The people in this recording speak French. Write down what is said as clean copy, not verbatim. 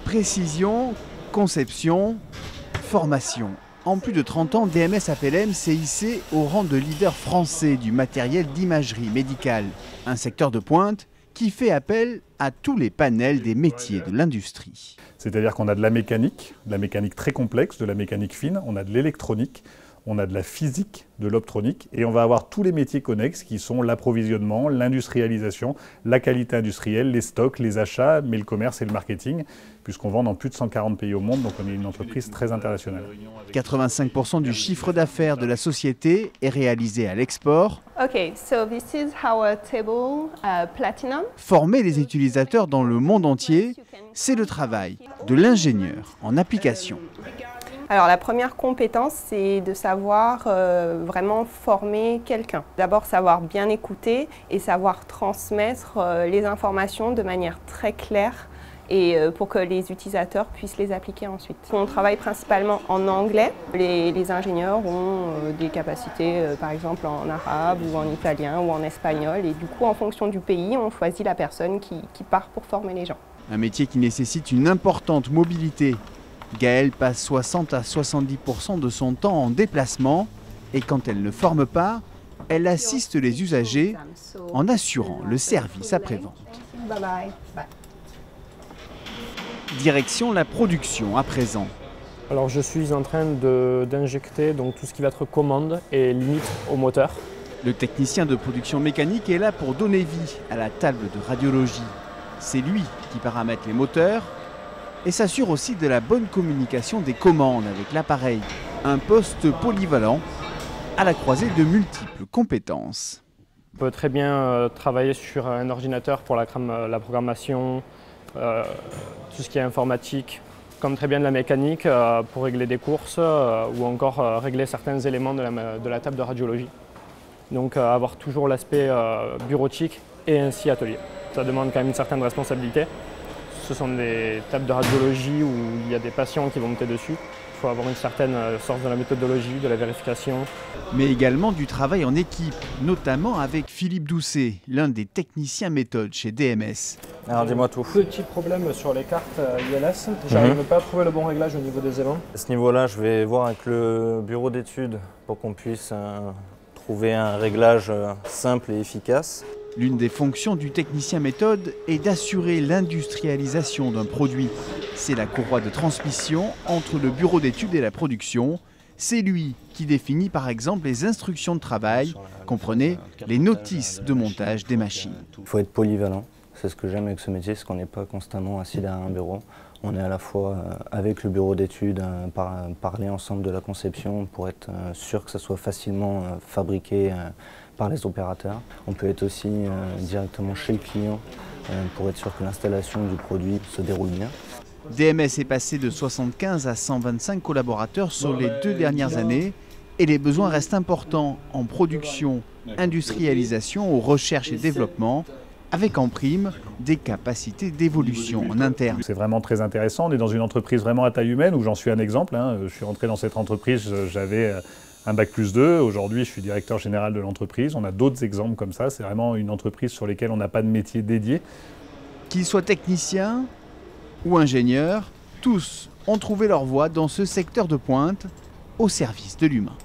Précision, conception, formation. En plus de 30 ans, DMS APLM s'est hissé au rang de leader français du matériel d'imagerie médicale, un secteur de pointe qui fait appel à tous les panels des métiers de l'industrie. C'est-à-dire qu'on a de la mécanique très complexe, de la mécanique fine, on a de l'électronique, on a de la physique, de l'optronique, et on va avoir tous les métiers connexes qui sont l'approvisionnement, l'industrialisation, la qualité industrielle, les stocks, les achats, mais le commerce et le marketing, puisqu'on vend dans plus de 140 pays au monde, donc on est une entreprise très internationale. 85% du chiffre d'affaires de la société est réalisé à l'export. Okay, so this is our table platinum. Former les utilisateurs dans le monde entier, c'est le travail de l'ingénieur en application. Alors la première compétence, c'est de savoir vraiment former quelqu'un. D'abord savoir bien écouter et savoir transmettre les informations de manière très claire et pour que les utilisateurs puissent les appliquer ensuite. On travaille principalement en anglais. Les ingénieurs ont des capacités par exemple en arabe ou en italien ou en espagnol et du coup en fonction du pays, on choisit la personne qui part pour former les gens. Un métier qui nécessite une importante mobilité. Gaëlle passe 60 à 70% de son temps en déplacement et quand elle ne forme pas, elle assiste les usagers en assurant le service après-vente. Direction la production à présent. Alors je suis en train d'injecter tout ce qui va être commande et limite au moteur. Le technicien de production mécanique est là pour donner vie à la table de radiologie. C'est lui qui paramètre les moteurs et s'assure aussi de la bonne communication des commandes avec l'appareil. Un poste polyvalent à la croisée de multiples compétences. On peut très bien travailler sur un ordinateur pour la programmation, tout ce qui est informatique, comme très bien de la mécanique pour régler des courses ou encore régler certains éléments de la table de radiologie. Donc avoir toujours l'aspect bureautique et ainsi atelier. Ça demande quand même une certaine responsabilité. Ce sont des tables de radiologie où il y a des patients qui vont monter dessus. Il faut avoir une certaine sorte de la méthodologie, de la vérification. Mais également du travail en équipe, notamment avec Philippe Doucet, l'un des techniciens méthode chez DMS. Alors dis-moi tout. Petit problème sur les cartes ILS, j'arrive pas à trouver le bon réglage au niveau des aimants. À ce niveau-là, je vais voir avec le bureau d'études pour qu'on puisse trouver un réglage simple et efficace. L'une des fonctions du technicien méthode est d'assurer l'industrialisation d'un produit. C'est la courroie de transmission entre le bureau d'études et la production. C'est lui qui définit par exemple les instructions de travail, comprenez les notices de montage des machines. Il faut être polyvalent, c'est ce que j'aime avec ce métier, c'est qu'on n'est pas constamment assis derrière un bureau. On est à la fois avec le bureau d'études, parler ensemble de la conception pour être sûr que ça soit facilement fabriqué par les opérateurs. On peut être aussi directement chez le client pour être sûr que l'installation du produit se déroule bien. DMS est passé de 75 à 125 collaborateurs sur les 2 dernières années et les besoins restent importants en production, industrialisation ou recherche et développement, avec en prime des capacités d'évolution en interne. C'est vraiment très intéressant, on est dans une entreprise vraiment à taille humaine où j'en suis un exemple. Je suis rentré dans cette entreprise, j'avais un bac+2, aujourd'hui je suis directeur général de l'entreprise. On a d'autres exemples comme ça, c'est vraiment une entreprise sur laquelle on n'a pas de métier dédié. Qu'ils soient techniciens ou ingénieurs, tous ont trouvé leur voie dans ce secteur de pointe au service de l'humain.